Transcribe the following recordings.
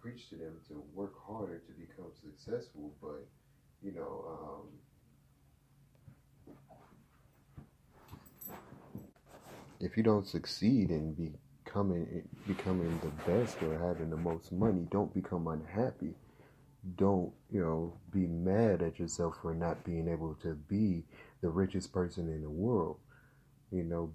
preach to them to work harder to become successful, but you know, if you don't succeed in becoming the best or having the most money, don't become unhappy. Don't, be mad at yourself for not being able to be the richest person in the world.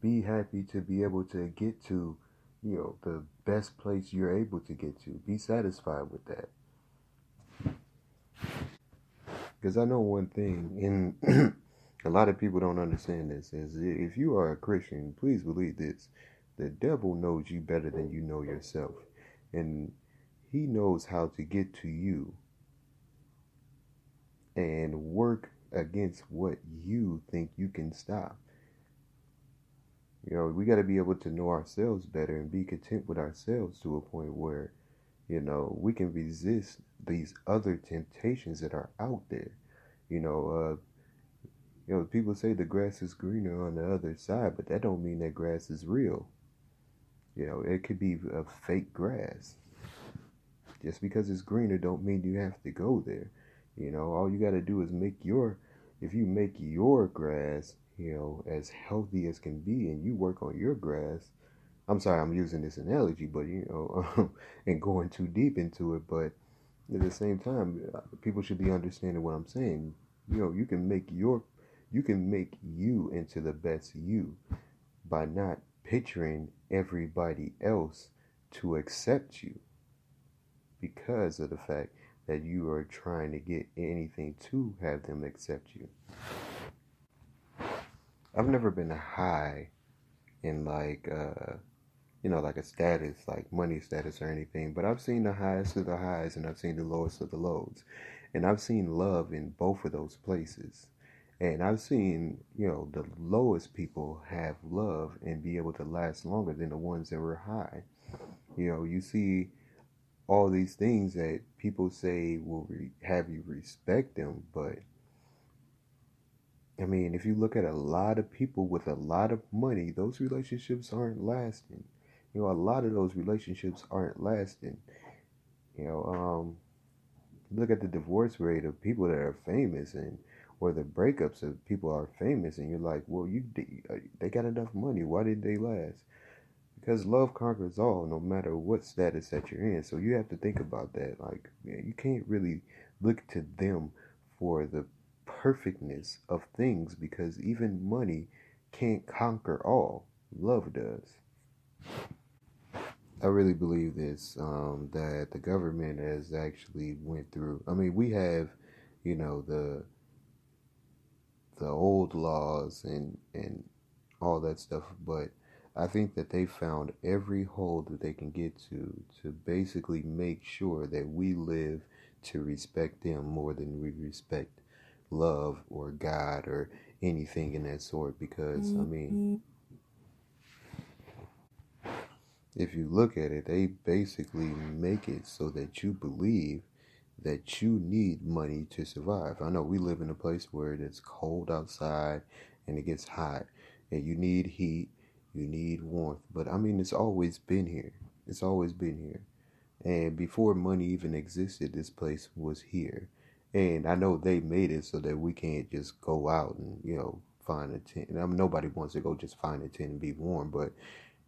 Be happy to be able to get to, the best place you're able to get to. Be satisfied with that. Because I know one thing, and a lot of people don't understand this, is if you are a Christian, please believe this. The devil knows you better than you know yourself. And he knows how to get to you and work against what you think you can stop. We got to be able to know ourselves better and be content with ourselves to a point where, we can resist these other temptations that are out there. You know, people say the grass is greener on the other side, but that don't mean that grass is real. It could be a fake grass. Just because it's greener don't mean you have to go there. All you got to do is if you make your grass, as healthy as can be, and you work on your grass. I'm sorry, I'm using this analogy, but and going too deep into it, but at the same time, people should be understanding what I'm saying. You can make you into the best you by not picturing everybody else to accept you because of the fact that you are trying to get anything to have them accept you. I've never been high in like a status, like money status or anything, but I've seen the highest of the highs and I've seen the lowest of the lows. And I've seen love in both of those places. And I've seen, the lowest people have love and be able to last longer than the ones that were high. You see all these things that people say will have you respect them, but I mean, if you look at a lot of people with a lot of money, those relationships aren't lasting. A lot of those relationships aren't lasting. You know, um, Look at the divorce rate of people that are famous, and or the breakups of people are famous, and you're like, well, they got enough money. Why did they last? Because love conquers all, no matter what status that you're in. So you have to think about that. Like, you can't really look to them for the perfectness of things because even money can't conquer all. Love does. I really believe this, that the government has actually went through. I mean, we have, the old laws and all that stuff, but I think that they found every hole that they can get to basically make sure that we live to respect them more than we respect love or God or anything in that sort. Because I mean, if you look at it, they basically make it so that you believe that you need money to survive. I know we live in a place where it's cold outside and it gets hot, and you need heat, you need warmth. But I mean, it's always been here. It's always been here. And before money even existed, this place was here. And I know they made it so that we can't just go out and, find a tent. I mean, nobody wants to go just find a tent and be warm, but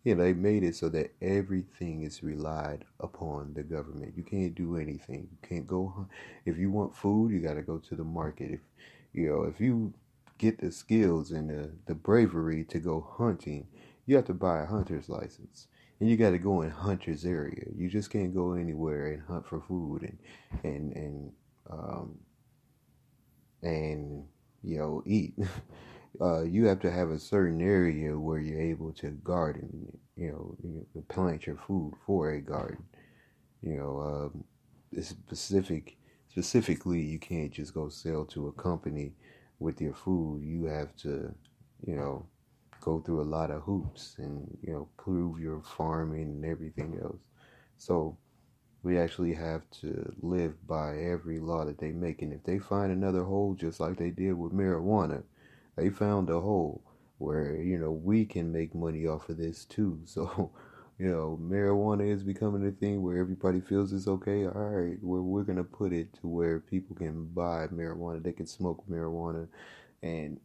they made it so that everything is relied upon the government. You can't do anything. You can't go. If you want food, you got to go to the market. If you get the skills and the bravery to go hunting, you have to buy a hunter's license, and you got to go in hunter's area. You just can't go anywhere and hunt for food and um and eat. You have to have a certain area where you're able to garden, plant your food for a garden. You know, it's specifically, you can't just go sell to a company with your food. You have to, you know, go through a lot of hoops and, prove your farming and everything else. So we actually have to live by every law that they make. And if they find another hole, just like they did with marijuana, they found a hole where we can make money off of this too. So Marijuana is becoming a thing where everybody feels it's okay. All right, we're gonna put it to where people can buy marijuana, they can smoke marijuana, and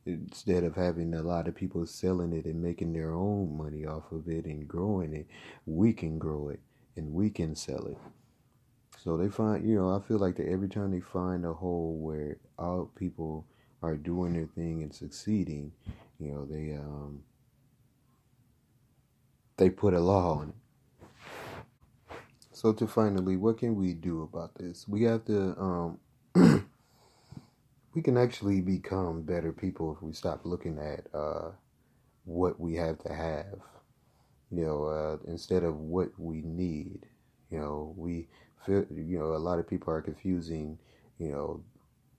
instead of having a lot of people selling it and making their own money off of it and growing it, we can grow it and we can sell it. So they find, I feel like that every time they find a hole where all people are doing their thing and succeeding, you know, they put a law on it. So to finally, what can we do about this? We have to we can actually become better people if we stop looking at what we have to have, instead of what we need. We feel, a lot of people are confusing, you know,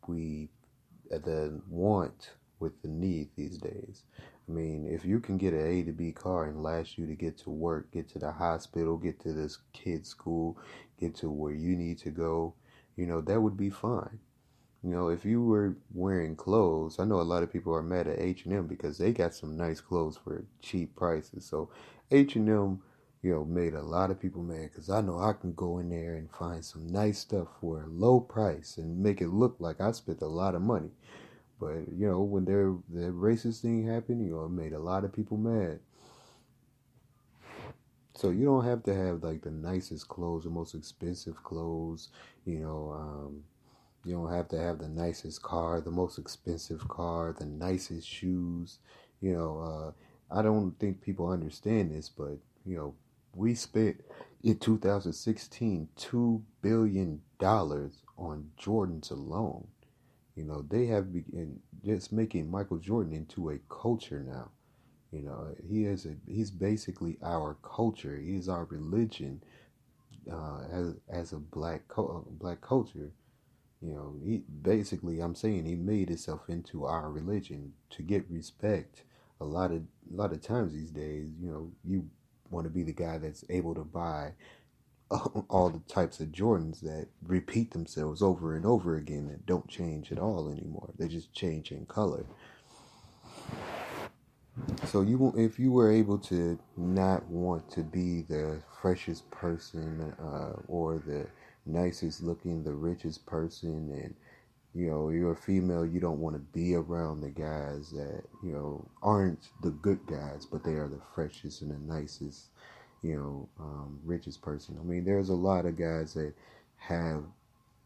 we the want with the need these days. I mean, if you can get an A to B car and last you to get to work, get to the hospital, get to this kid's school, get to where you need to go, that would be fine. If you were wearing clothes, I know a lot of people are mad at H&M because they got some nice clothes for cheap prices. So H&M, made a lot of people mad because I know I can go in there and find some nice stuff for a low price and make it look like I spent a lot of money. But when the racist thing happened, it made a lot of people mad. So you don't have to have like the nicest clothes, the most expensive clothes, you know. You don't have to have the nicest car, the most expensive car, the nicest shoes. I don't think people understand this, but we spent in 2016 $2 billion on Jordans alone. They have been just making Michael Jordan into a culture now. He's basically our culture. He is our religion as a black culture. He basically, I'm saying, he made himself into our religion to get respect. A lot of times these days, you want to be the guy that's able to buy all the types of Jordans that repeat themselves over and over again that don't change at all anymore. They just change in color. So if you were able to not want to be the freshest person or the nicest looking, the richest person, and you're a female, you don't want to be around the guys that aren't the good guys, but they are the freshest and the nicest, richest person. I mean, there's a lot of guys that have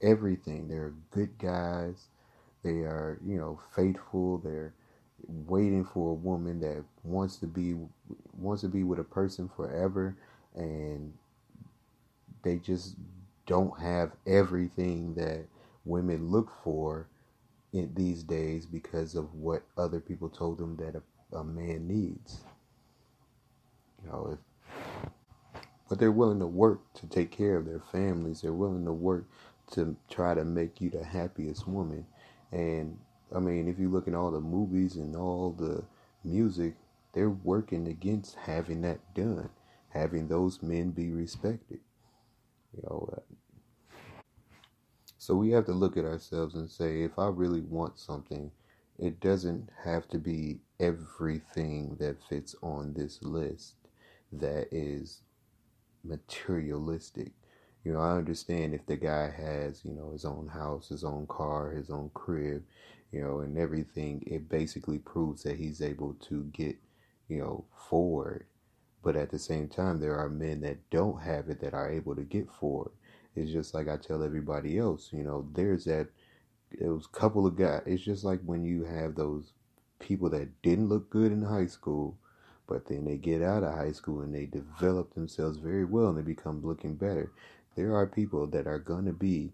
everything. They're good guys. They are, faithful. They're waiting for a woman that wants to be with a person forever, and they just don't have everything that women look for in these days because of what other people told them that a man needs. If But they're willing to work to take care of their families. They're willing to work to try to make you the happiest woman. And I mean, if you look at all the movies and all the music, they're working against having that done, having those men be respected. You know, so we have to look at ourselves and say, if I really want something, it doesn't have to be everything that fits on this list that is materialistic. I understand if the guy has, his own house, his own car, his own crib, and everything, it basically proves that he's able to get, forward. But at the same time, there are men that don't have it that are able to get forward. It's just like I tell everybody else, there's that, those couple of guys. It's just like when you have those people that didn't look good in high school, but then they get out of high school and they develop themselves very well and they become looking better. There are people that are going to be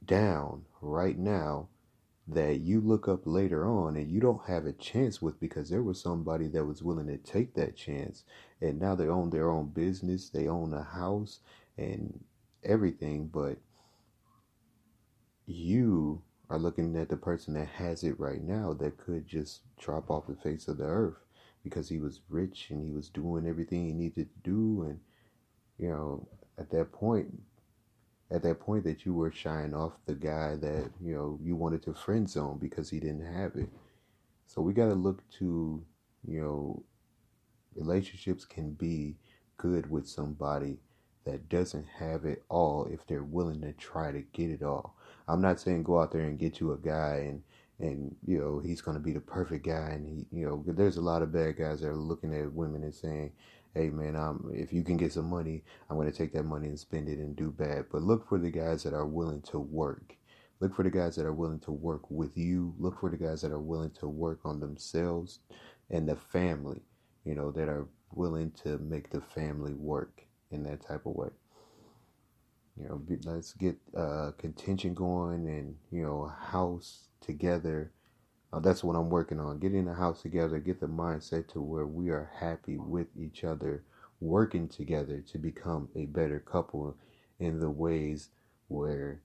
down right now that you look up later on and you don't have a chance with because there was somebody that was willing to take that chance, and now they own their own business, they own a house and everything, but you are looking at the person that has it right now that could just drop off the face of the earth because he was rich and he was doing everything he needed to do. And you know at that point that you were shying off the guy that you wanted to friend zone because he didn't have it. So we got to look to you know relationships can be good with somebody that doesn't have it all if they're willing to try to get it all. I'm not saying go out there and get you a guy and he's going to be the perfect guy, and there's a lot of bad guys that are looking at women and saying, hey man, if you can get some money, I'm going to take that money and spend it and do bad. But look for the guys that are willing to work. Look for the guys that are willing to work with you. Look for the guys that are willing to work on themselves and the family, that are willing to make the family work in that type of way. Let's get contention going, and a house together. That's what I'm working on. Getting a house together, get the mindset to where we are happy with each other, working together to become a better couple in the ways where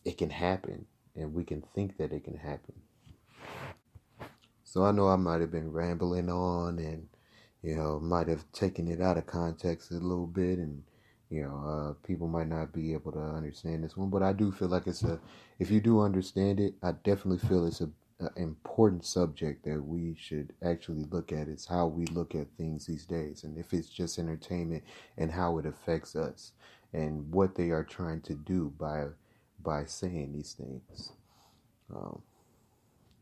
it can happen and we can think that it can happen. So I know I might have been rambling on, and might have taken it out of context a little bit, and people might not be able to understand this one, but I do feel like if you do understand it, I definitely feel it's an important subject that we should actually look at. Is how we look at things these days, and if it's just entertainment, and how it affects us, and what they are trying to do by saying these things. Um,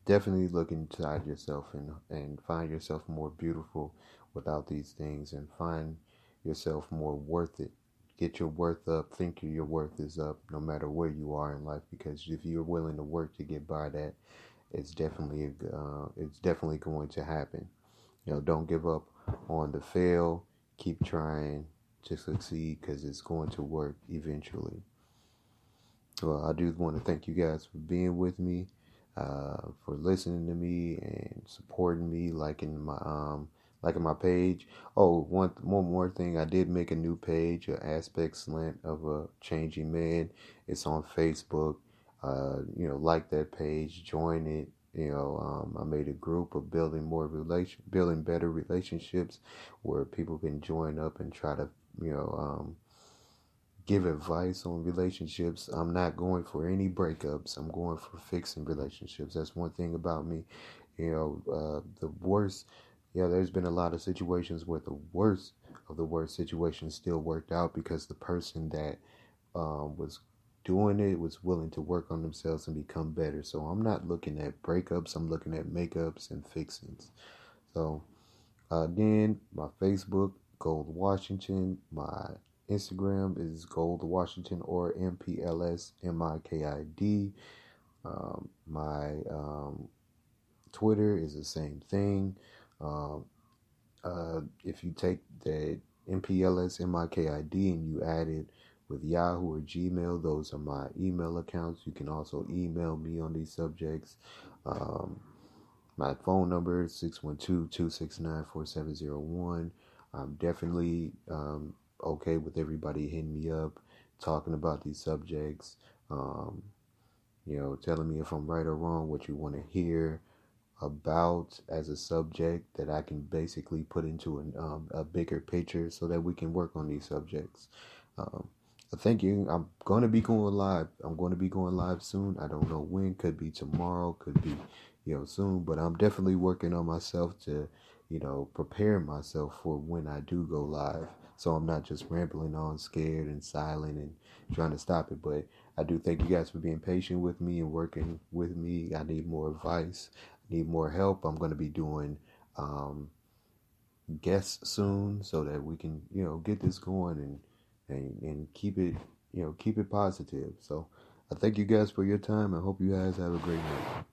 Definitely look inside yourself and find yourself more beautiful without these things, and find yourself more worth it. Get your worth up. Think your worth is up no matter where you are in life, because if you're willing to work to get by that, it's definitely going to happen. Don't give up on the fail. Keep trying to succeed, because it's going to work eventually. Well, I do want to thank you guys for being with me, for listening to me and supporting me, liking my page. Oh, one more thing, I did make a new page, an aspect slant of a changing man. It's on Facebook. Like that page, join it. I made a group of building better relationships, where people can join up and try to, give advice on relationships. I'm not going for any breakups. I'm going for fixing relationships. That's one thing about me. The worst. Yeah, there's been a lot of situations where the worst of the worst situations still worked out, because the person that was doing it was willing to work on themselves and become better. So I'm not looking at breakups. I'm looking at makeups and fixings. So again, my Facebook, Gold Washington. My Instagram is Gold Washington, or MPLSMIKID. My Twitter is the same thing. If you take the MPLSMIKID and you add it with Yahoo or Gmail, those are my email accounts. You can also email me on these subjects. My phone number is 612-269-4701. I'm definitely okay with everybody hitting me up, talking about these subjects, telling me if I'm right or wrong, what you want to hear about as a subject that I can basically put into a bigger picture, so that we can work on these subjects. Thank you. I'm going to be going live. I'm going to be going live soon. I don't know when. Could be tomorrow. Could be, soon. But I'm definitely working on myself to, prepare myself for when I do go live. So I'm not just rambling on, scared and silent and trying to stop it. But I do thank you guys for being patient with me and working with me. I need more advice. I need more help. I'm going to be doing guests soon, so that we can, get this going and keep it, keep it positive. So I thank you guys for your time. I hope you guys have a great night.